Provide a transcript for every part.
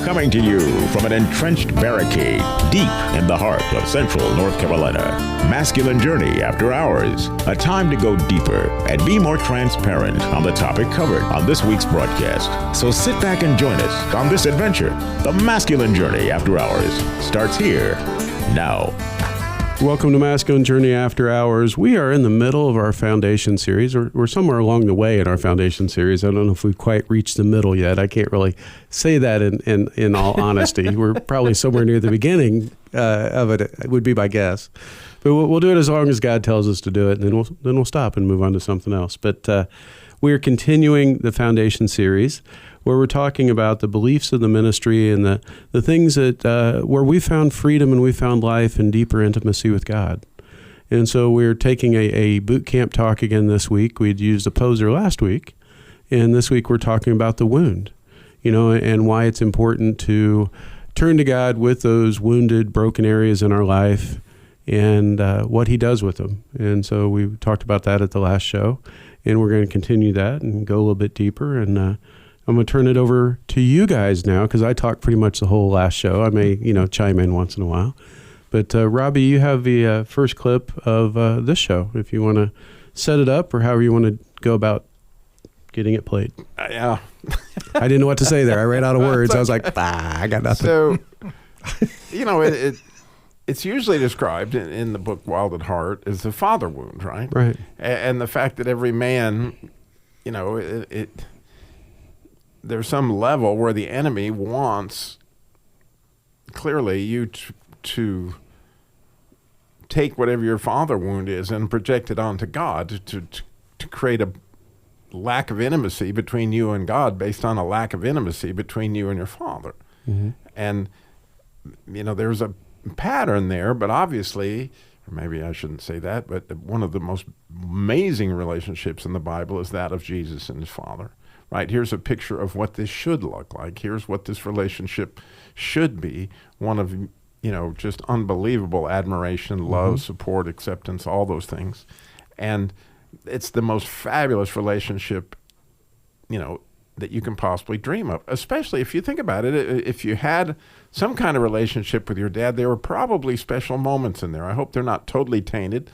Coming to you from an entrenched barricade deep in the heart of central North Carolina. Masculine Journey After Hours. A time to go deeper and be more transparent on the topic covered on this week's broadcast. So sit back and join us on this adventure. The Masculine Journey After Hours starts here now. Welcome to Masculine Journey After Hours. We are in the middle of our foundation series. We're somewhere along the way in our foundation series. I don't know if we've quite reached the middle yet. I can't really say that in all honesty. We're probably somewhere near the beginning of it would be my guess. But we'll do it as long as God tells us to do it, and then we'll stop and move on to something else. But we're continuing the foundation series, where we're talking about the beliefs of the ministry and the things that where we found freedom and we found life and deeper intimacy with God. And so we're taking a boot camp talk again this week. We'd used a poser last week, and this week we're talking about the wound, and why it's important to turn to God with those wounded, broken areas in our life and what he does with them. And so we talked about that at the last show, and we're going to continue that and go a little bit deeper. And I'm going to turn it over to you guys now, because I talked pretty much the whole last show. I may, chime in once in a while. But Robbie, you have the first clip of this show, if you want to set it up or however you want to go about getting it played. Yeah. I didn't know what to say there. I ran out of words. I was like, I got nothing. So, it's usually described in the book Wild at Heart as the father wound, right? Right. And the fact that every man, there's some level where the enemy wants clearly you to take whatever your father wound is and project it onto God to create a lack of intimacy between you and God based on a lack of intimacy between you and your father. Mm-hmm. And, there's a pattern there, but obviously, or maybe I shouldn't say that, but one of the most amazing relationships in the Bible is that of Jesus and his Father. Right, here's a picture of what this should look like. Here's what this relationship should be. One of, just unbelievable admiration, love, support, acceptance, all those things. And it's the most fabulous relationship, that you can possibly dream of, especially if you think about it. If you had some kind of relationship with your dad, there were probably special moments in there. I hope they're not totally tainted,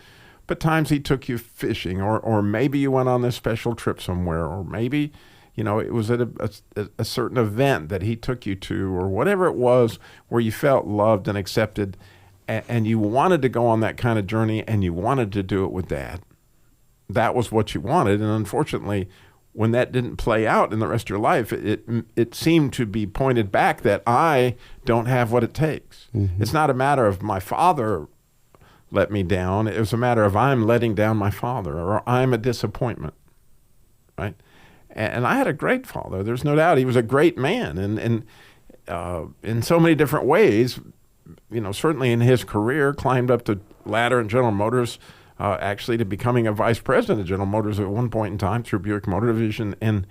but times he took you fishing, or maybe you went on this special trip somewhere, or maybe, it was at a certain event that he took you to, or whatever it was, where you felt loved and accepted, and you wanted to go on that kind of journey, and you wanted to do it with Dad. That was what you wanted, and unfortunately, when that didn't play out in the rest of your life, it seemed to be pointed back that I don't have what it takes. Mm-hmm. It's not a matter of my father let me down. It was a matter of I'm letting down my father, or I'm a disappointment, right? And I had a great father. There's no doubt he was a great man, and in so many different ways. Certainly in his career, climbed up the ladder in General Motors, actually to becoming a vice president of General Motors at one point in time through Buick Motor Division. And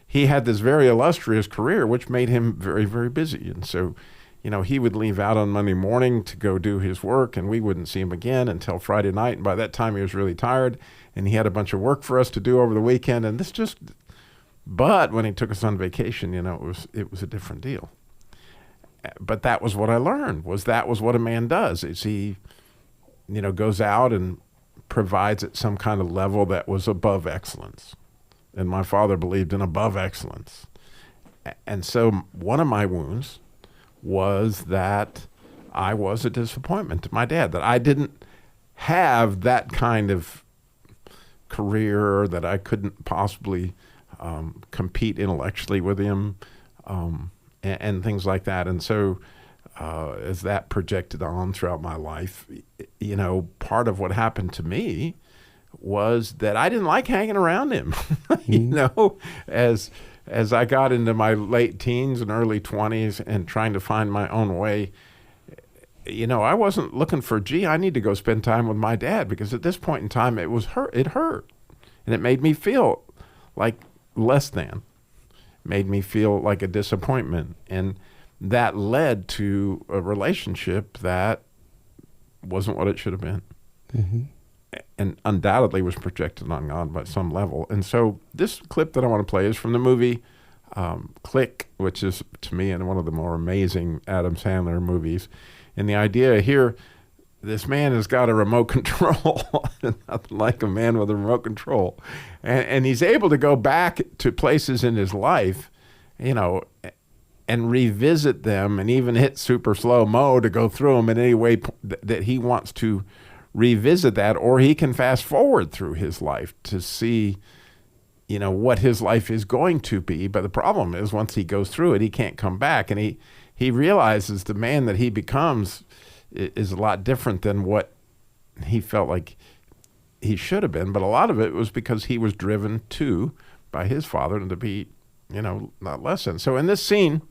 he had this very illustrious career, which made him very, very busy. And so, he would leave out on Monday morning to go do his work, and we wouldn't see him again until Friday night. And by that time, he was really tired, and he had a bunch of work for us to do over the weekend. And but when he took us on vacation, it was a different deal. But that was what I learned, that was what a man does, is he, goes out and provides at some kind of level that was above excellence. And my father believed in above excellence. And so one of my wounds was that I was a disappointment to my dad, that I didn't have that kind of career, that I couldn't possibly compete intellectually with him, and things like that. And so as that projected on throughout my life, part of what happened to me was that I didn't like hanging around him. As I got into my late teens and early 20s and trying to find my own way, I wasn't looking for, I need to go spend time with my dad, because at this point in time it hurt, and it made me feel like less than, made me feel like a disappointment. And that led to a relationship that wasn't what it should have been. Mm-hmm. And undoubtedly was projected on God by some level. And so this clip that I want to play is from the movie Click, which is, to me, in one of the more amazing Adam Sandler movies. And the idea here, this man has got a remote control, nothing like a man with a remote control. And he's able to go back to places in his life, you know, and revisit them, and even hit super slow-mo to go through them in any way that he wants to revisit that, or he can fast forward through his life to see, you know, what his life is going to be. But the problem is, once he goes through it, he can't come back, and he realizes the man that he becomes is a lot different than what he felt like he should have been. But a lot of it was because he was driven by his father to be, you know, not less than. So in this scene,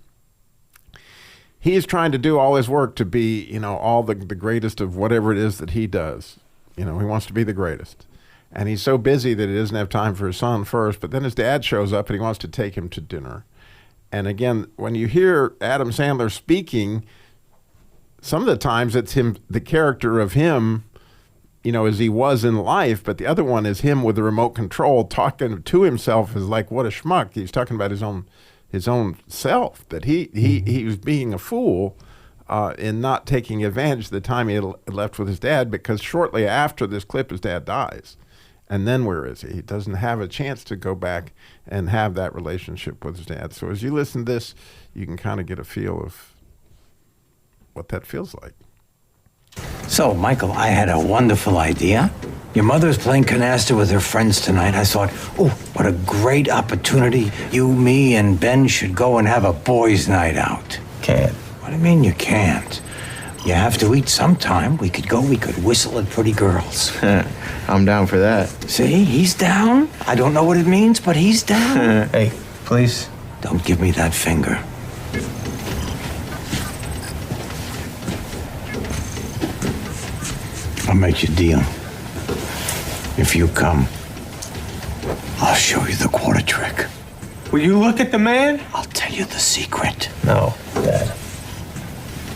he is trying to do all his work to be, you know, all the greatest of whatever it is that he does. You know, he wants to be the greatest. And he's so busy that he doesn't have time for his son first. But then his dad shows up and he wants to take him to dinner. And again, when you hear Adam Sandler speaking, some of the times it's him, the character of him, you know, as he was in life. But the other one is him with the remote control talking to himself, is like, what a schmuck. He's talking about his own self, that he was being a fool in not taking advantage of the time he had left with his dad, because shortly after this clip, his dad dies. And then where is he? He doesn't have a chance to go back and have that relationship with his dad. So as you listen to this, you can kind of get a feel of what that feels like. So, Michael, I had a wonderful idea. Your mother's playing canasta with her friends tonight. I thought, oh, what a great opportunity. You, me, and Ben should go and have a boys' night out. Can't. What do you mean you can't? You have to eat sometime. We could whistle at pretty girls. I'm down for that. See, he's down. I don't know what it means, but he's down. Hey, please. Don't give me that finger. I'll make you a deal. If you come, I'll show you the quarter trick. Will you look at the man? I'll tell you the secret. No, Dad.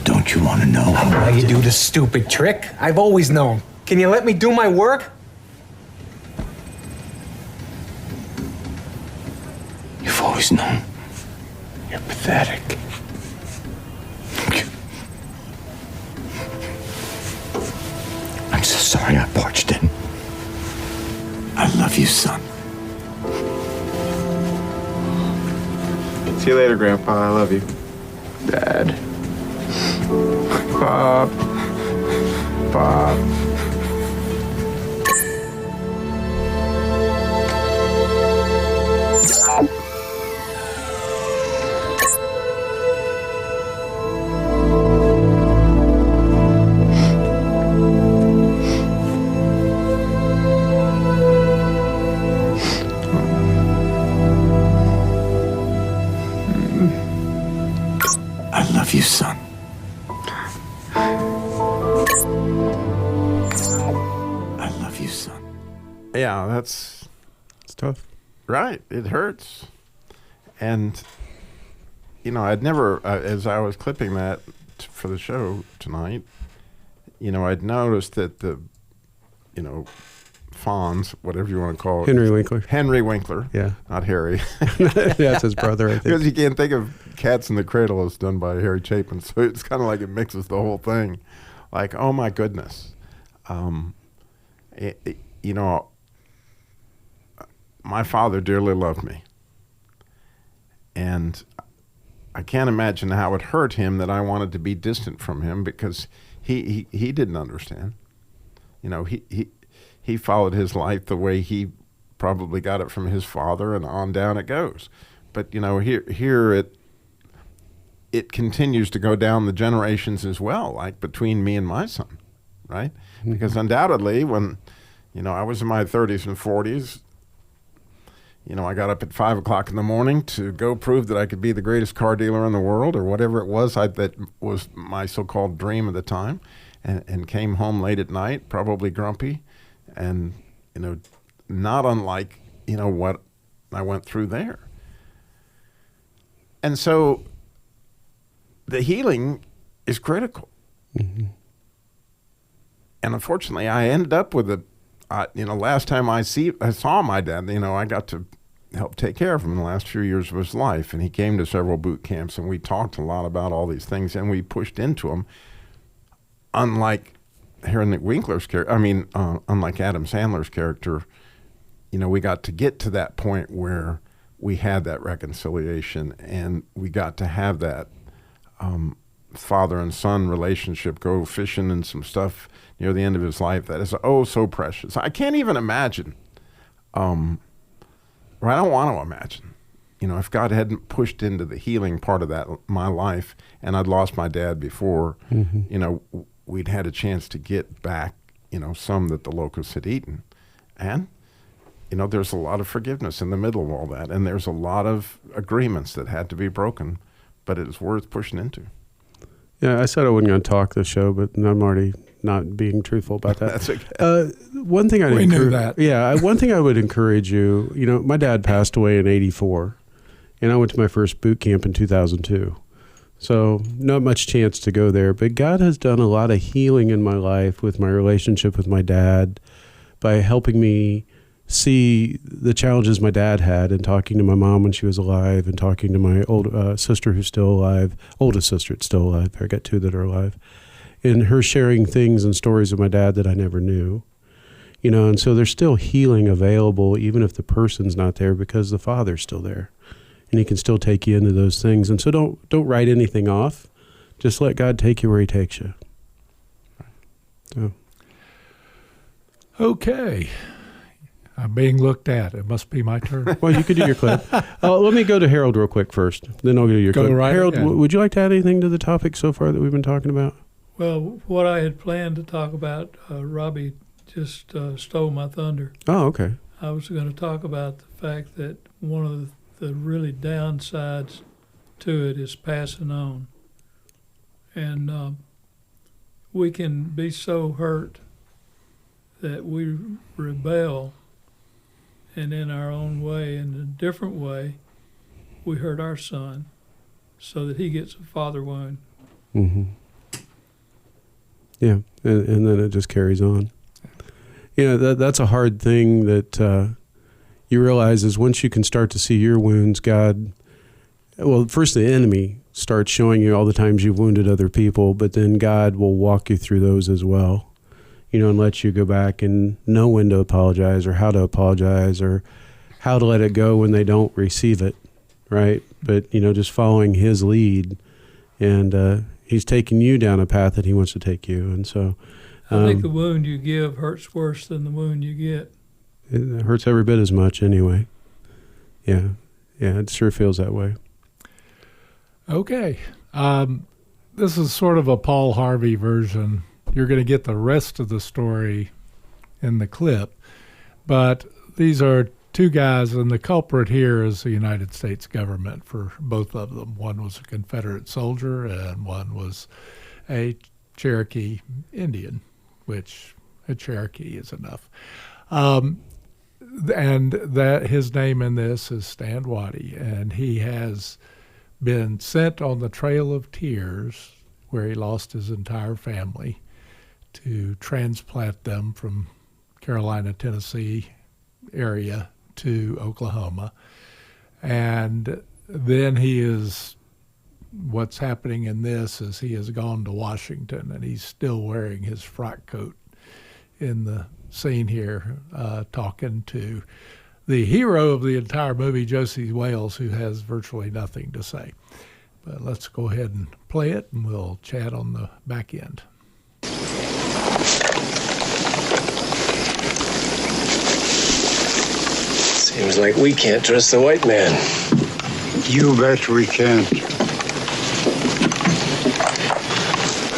Don't you want to know? How you do the stupid trick? I've always known. Can you let me do my work? You've always known. You're pathetic. I'm so sorry I barged in. I love you, son. See you later, Grandpa. I love you. Dad. Bob. I love you, son. I love you, son. Yeah, that's It's tough. right. It hurts. And, you know, I'd never, as I was clipping that for the show tonight, you know, I'd noticed that the, you know, Fonz, whatever you want to call it. Henry Winkler. Yeah. Not Harry. That's his brother, I Because think. you can't think of Cats in the Cradle as done by Harry Chapin. So it's kind of like it mixes the whole thing. Like, oh my goodness. You know, my father dearly loved me. And I can't imagine how it hurt him that I wanted to be distant from him, because he didn't understand. You know, he followed his life the way he probably got it from his father, and on down it goes. But, you know, here it continues to go down the generations as well, like between me and my son, right? Mm-hmm. Because undoubtedly when, you know, I was in my 30s and 40s, you know, I got up at 5 o'clock in the morning to go prove that I could be the greatest car dealer in the world, or whatever it was that was my so-called dream at the time, and came home late at night, probably grumpy, and, you know, not unlike, you know, what I went through there. And so the healing is critical. Mm-hmm. And unfortunately, I ended up with you know, last time I saw my dad, you know, I got to helped take care of him in the last few years of his life. And he came to several boot camps, and we talked a lot about all these things, and we pushed into him. Unlike Henry Winkler's character, unlike Adam Sandler's character, we got to get to that point where we had that reconciliation, and we got to have that father and son relationship, go fishing and some stuff near the end of his life that is so precious. I can't even imagine, or I don't want to imagine, if God hadn't pushed into the healing part of my life, and I'd lost my dad before, we'd had a chance to get back, some that the locusts had eaten. And, there's a lot of forgiveness in the middle of all that. And there's a lot of agreements that had to be broken, but it is worth pushing into. Yeah, I said I wasn't going to talk this show, but I'm already not being truthful about that. That's okay. One thing We knew that. Yeah, one thing I would encourage you, my dad passed away in 84, and I went to my first boot camp in 2002. So not much chance to go there, but God has done a lot of healing in my life with my relationship with my dad by helping me see the challenges my dad had, and talking to my mom when she was alive, and talking to my sister who's still alive, oldest sister that's still alive. I got two that are alive, and her sharing things and stories of my dad that I never knew, and so there's still healing available even if the person's not there, because the Father's still there, and He can still take you into those things. And so don't write anything off. Just let God take you where He takes you. So. Okay. I'm being looked at. It must be my turn. Well, you could do your clip. Let me go to Harold real quick first. Then I'll go to your clip. Right Harold, ahead. would you like to add anything to the topic so far that we've been talking about? Well, what I had planned to talk about, Robbie just stole my thunder. Oh, okay. I was going to talk about the fact that one of the really downsides to it is passing on. And we can be so hurt that we rebel, and in our own way, in a different way, we hurt our son so that he gets a father wound. Mm-hmm. Yeah, and then it just carries on. That's a hard thing that you realize is once you can start to see your wounds, God, well, first the enemy starts showing you all the times you've wounded other people, but then God will walk you through those as well. And let you go back and know when to apologize, or how to apologize, or how to let it go when they don't receive it, right? But, just following His lead, and He's taking you down a path that He wants to take you. And so I think the wound you give hurts worse than the wound you get. It hurts every bit as much anyway. Yeah, it sure feels that way. Okay. This is sort of a Paul Harvey version. You're going to get the rest of the story in the clip. But these are two guys, and the culprit here is the United States government for both of them. One was a Confederate soldier, and one was a Cherokee Indian, which a Cherokee is enough. And that his name in this is Stan Waddy, and he has been sent on the Trail of Tears, where he lost his entire family, to transplant them from Carolina, Tennessee area to Oklahoma. And then what's happening in this is he has gone to Washington, and he's still wearing his frock coat in the scene here, talking to the hero of the entire movie, Josey Wales, who has virtually nothing to say. But let's go ahead and play it, and we'll chat on the back end. Seems like we can't trust the white man. You bet we can't.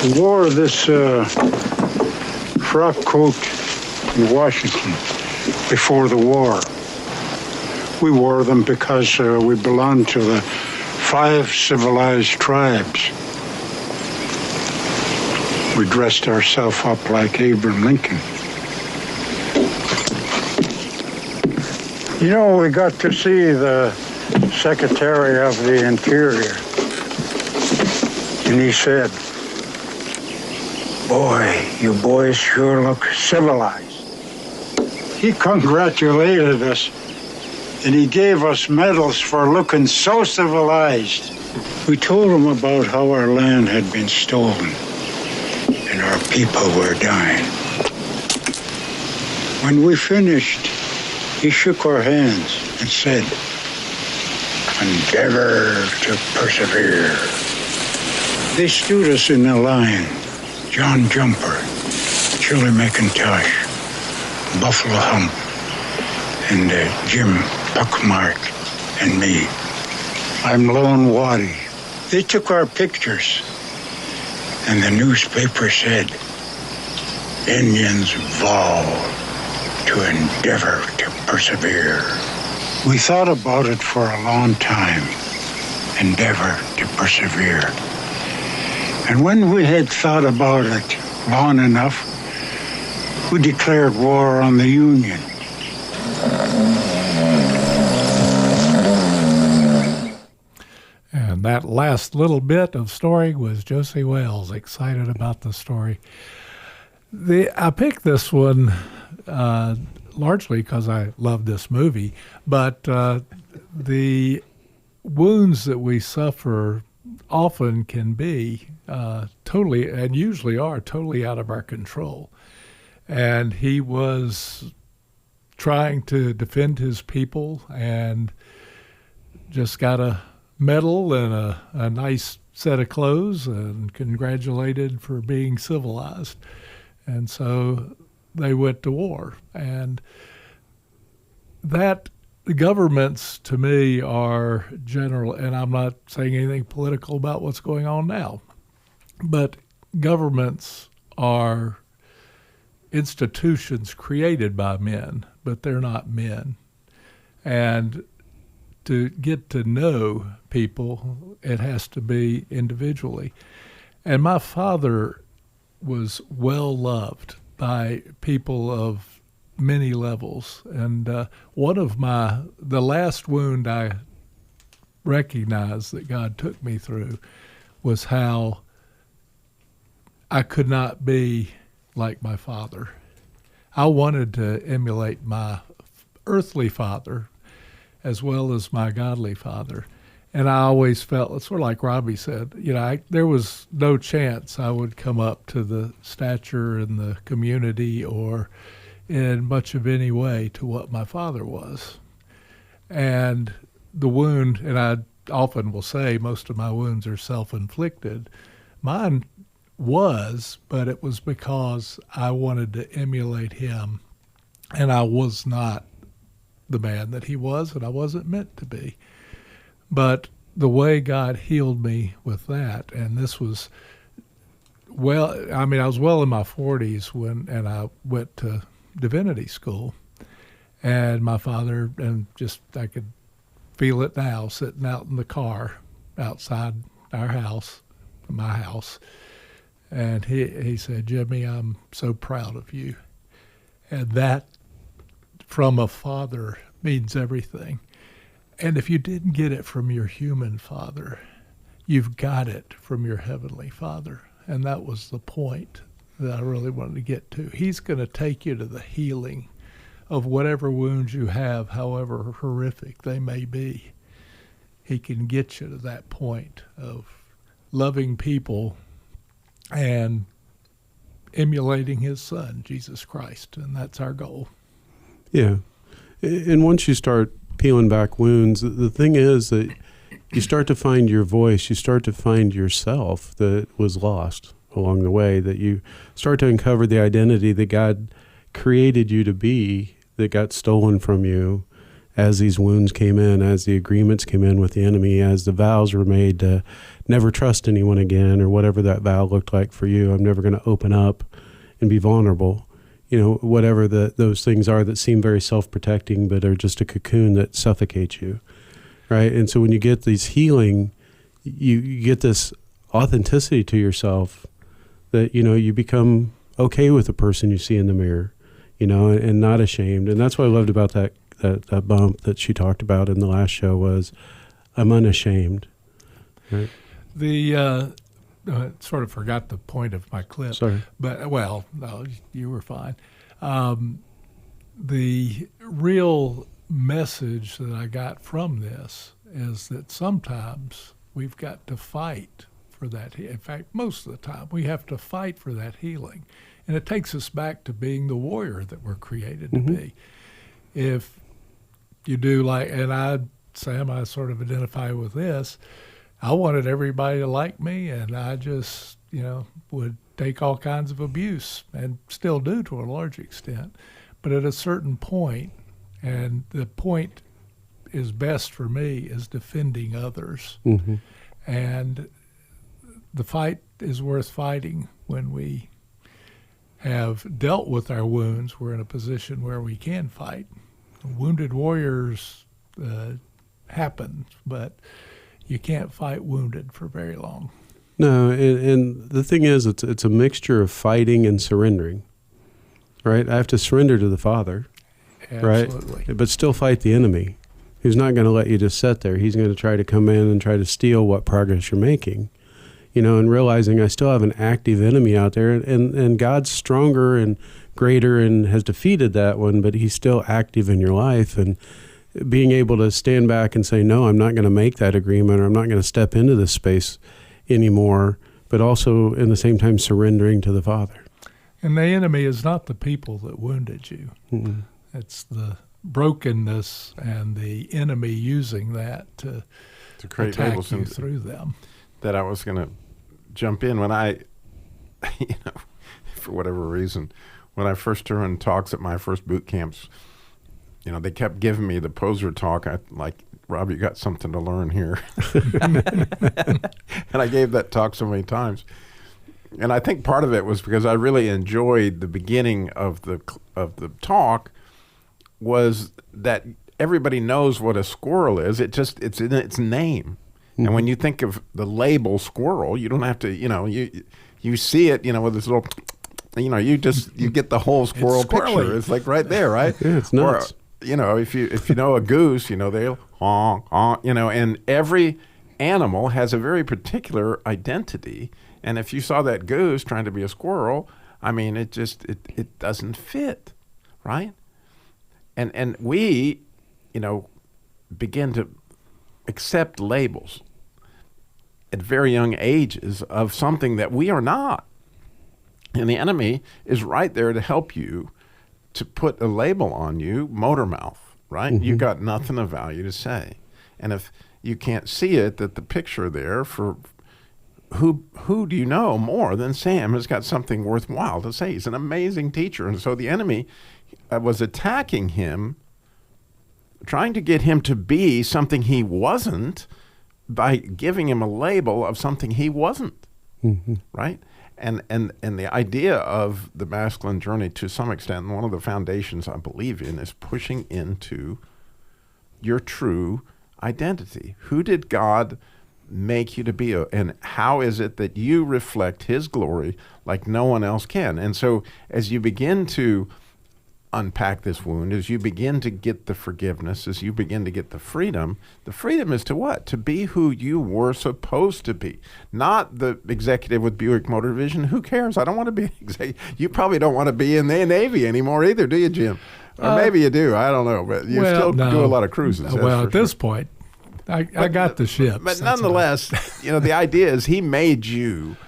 We wore this frock coat in Washington before the war. We wore them because we belonged to the 5 civilized tribes. We dressed ourselves up like Abraham Lincoln. We got to see the Secretary of the Interior, and he said, "Boy, you boys sure look civilized." He congratulated us and he gave us medals for looking so civilized. We told him about how our land had been stolen and our people were dying. When we finished, he shook our hands and said, "Endeavor to persevere." They stood us in a line: John Jumper, Shirley McIntosh, Buffalo Hump, and Jim Puckmark, and me. I'm Lone Waddy. They took our pictures, and the newspaper said, "Indians vow to endeavor to persevere." We thought about it for a long time, endeavor to persevere. And when we had thought about it long enough, we declared war on the Union. And that last little bit of story was Josey Wales, excited about the story. I picked this one largely because I love this movie, but the wounds that we suffer often can be totally, and usually are, totally out of our control. And he was trying to defend his people and just got a medal and a nice set of clothes and congratulated for being civilized. And so they went to war. And that, the governments to me are general, and I'm not saying anything political about what's going on now, but governments are institutions created by men, but they're not men. And to get to know people, it has to be individually. And my father was well loved by people of many levels. And one of the last wound I recognized that God took me through was how I could not be like my father. I wanted to emulate my earthly father as well as my godly father. And I always felt, it's sort of like Robbie said, there was no chance I would come up to the stature in the community or in much of any way to what my father was. And the wound, and I often will say most of my wounds are self-inflicted. Mine was, but it was because I wanted to emulate him, and I was not the man that he was, and I wasn't meant to be. But the way God healed me with that, and this was, I was well in my 40s and I went to divinity school, and my father, and I could feel it now, sitting out in the car outside our house, my house, and he said, "Jimmy, I'm so proud of you." And that, from a father, means everything. And if you didn't get it from your human father, you've got it from your heavenly Father. And that was the point that I really wanted to get to. He's going to take you to the healing of whatever wounds you have, however horrific they may be. He can get you to that point of loving people and emulating his son, Jesus Christ. And that's our goal. Yeah. And once you start peeling back wounds, the thing is that you start to find your voice, you start to find yourself that was lost along the way, that you start to uncover the identity that God created you to be that got stolen from you as these wounds came in, as the agreements came in with the enemy, as the vows were made to never trust anyone again, or whatever that vow looked like for you. I'm never going to open up and be vulnerable. Whatever those things are that seem very self-protecting but are just a cocoon that suffocates you, right? And so when you get these healing, you get this authenticity to yourself that, you become okay with the person you see in the mirror, and not ashamed. And that's what I loved about that bump that she talked about in the last show was, I'm unashamed, right? Sort of forgot the point of my clip. Sorry. But, no, you were fine. The real message that I got from this is that sometimes we've got to fight for that. In fact, most of the time, we have to fight for that healing. And it takes us back to being the warrior that we're created to be. If you do Sam, I sort of identify with this. I wanted everybody to like me, and I just, would take all kinds of abuse, and still do to a large extent. But at a certain point, and the point is best for me, is defending others. And the fight is worth fighting. When we have dealt with our wounds, we're in a position where we can fight. Wounded warriors happen, but you can't fight wounded for very long. No, and the thing is, it's a mixture of fighting and surrendering, right? I have to surrender to the Father, Absolutely. right? But still fight the enemy, who's not going to let you just sit there. He's going to try to come in and try to steal what progress you're making, and realizing I still have an active enemy out there, and God's stronger and greater and has defeated that one, but he's still active in your life. And being able to stand back and say, no, I'm not going to make that agreement, or I'm not going to step into this space anymore, but also in the same time surrendering to the Father. And the enemy is not the people that wounded you. It's the brokenness and the enemy using that to create attack labels you through them. That I was going to jump in when I, for whatever reason, when I first turned talks at my first boot camps, they kept giving me the poser talk. I like, Rob, you got something to learn here. And I gave that talk so many times. And I think part of it was because I really enjoyed the beginning of the talk, was that everybody knows what a squirrel is. It's in its name. And when you think of the label squirrel, you don't have to, you see it, with this little, you get the whole squirrel picture. It's like right there, right? Yeah, it's nuts. Or, if you know a goose, they'll honk, honk, and every animal has a very particular identity. And if you saw that goose trying to be a squirrel, it doesn't fit, right? And we, begin to accept labels at very young ages of something that we are not. And the enemy is right there to help you to put a label on you, motor mouth, right? You've got nothing of value to say. And if you can't see it, that the picture there for who do you know more than Sam has got something worthwhile to say? He's an amazing teacher. And so the enemy was attacking him, trying to get him to be something he wasn't by giving him a label of something he wasn't, right? And the idea of the masculine journey, to some extent, and one of the foundations I believe in, is pushing into your true identity. Who did God make you to be, and how is it that you reflect his glory like no one else can? And so as you begin to unpack this wound, as you begin to get the forgiveness, as you begin to get the freedom is to what? To be who you were supposed to be. Not the executive with Buick Motor Division. Who cares? I don't want to be an executive. You probably don't want to be in the Navy anymore either, do you, Jim? Or maybe you do. I don't know. But you still do a lot of cruises. Well, at this point, I got the ships. But nonetheless, the idea is he made you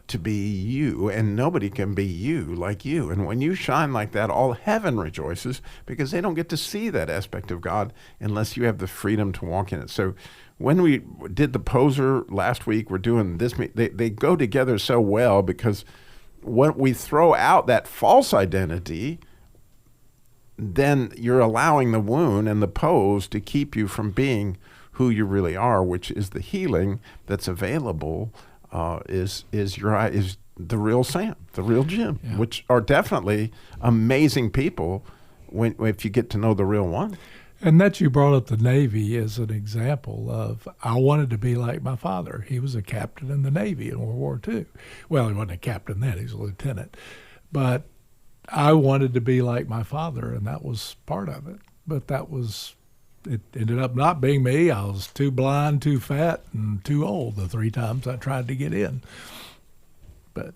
to be you, and nobody can be you like you. And when you shine like that, all heaven rejoices, because they don't get to see that aspect of God unless you have the freedom to walk in it. So when we did the poser last week, we're doing this, they go together so well, because when we throw out that false identity, then you're allowing the wound and the pose to keep you from being who you really are, which is the healing that's available. Is the real Sam, the real Jim, which are definitely amazing people if you get to know the real one. And that you brought up the Navy as an example of, I wanted to be like my father. He was a captain in the Navy in World War II. Well, he wasn't a captain then, he was a lieutenant. But I wanted to be like my father, and that was part of it. But it ended up not being me. I was too blind, too fat, and too old the 3 times I tried to get in. But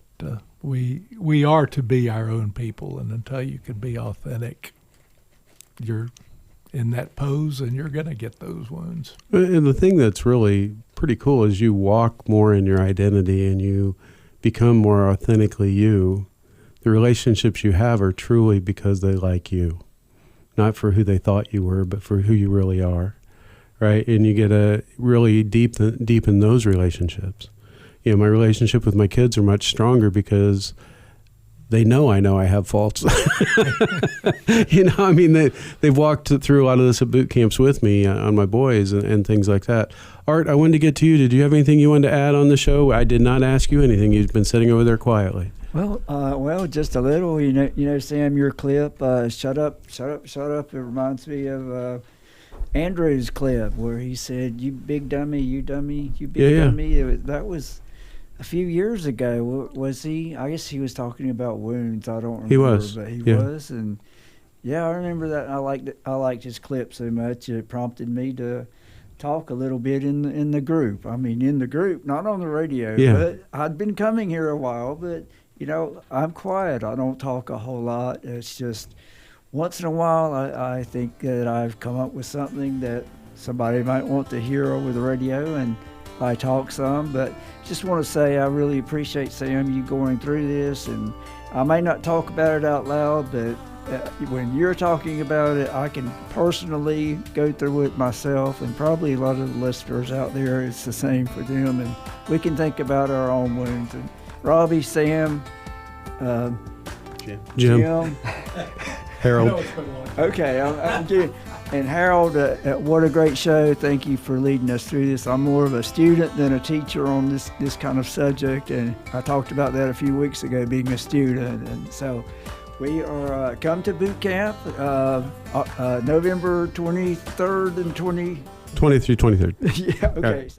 we are to be our own people, and until you can be authentic, in that pose, and you're going to get those wounds. And the thing that's really pretty cool is you walk more in your identity and you become more authentically you. The relationships you have are truly because they like you, not for who they thought you were, but for who you really are, right? And you get a really deepen those relationships. You know, my relationship with my kids are much stronger because they know I have faults. You know, I mean, they've walked through a lot of this at boot camps with me on my boys and things like that. Art, I wanted to get to you. Did you have anything you wanted to add on the show? I did not ask you anything. You've been sitting over there quietly. Well, just a little. You know, Sam, your clip, "Shut up, shut up, shut up." It reminds me of Andrew's clip where he said, "You big dummy, you dummy, you big dummy." That was a few years ago. Was he? I guess he was talking about wounds. I don't remember. He was, but he was, and I remember that. I liked his clip so much it prompted me to talk a little bit in the group. I mean, in the group, not on the radio. Yeah. But I'd been coming here a while, but you know, I'm quiet. I don't talk a whole lot. It's just once in a while I think that I've come up with something that somebody might want to hear over the radio, and I talk some. But just want to say I really appreciate, Sam, you going through this. And I may not talk about it out loud, but when you're talking about it, I can personally go through it myself, and probably a lot of the listeners out there, it's the same for them. And we can think about our own wounds. And Robbie, Sam, Jim. Harold. Okay, I'm Jim. And Harold, what a great show. Thank you for leading us through this. I'm more of a student than a teacher on this kind of subject, and I talked about that a few weeks ago, being a student. And so we are come to boot camp November 23rd and 23rd. Yeah, okay.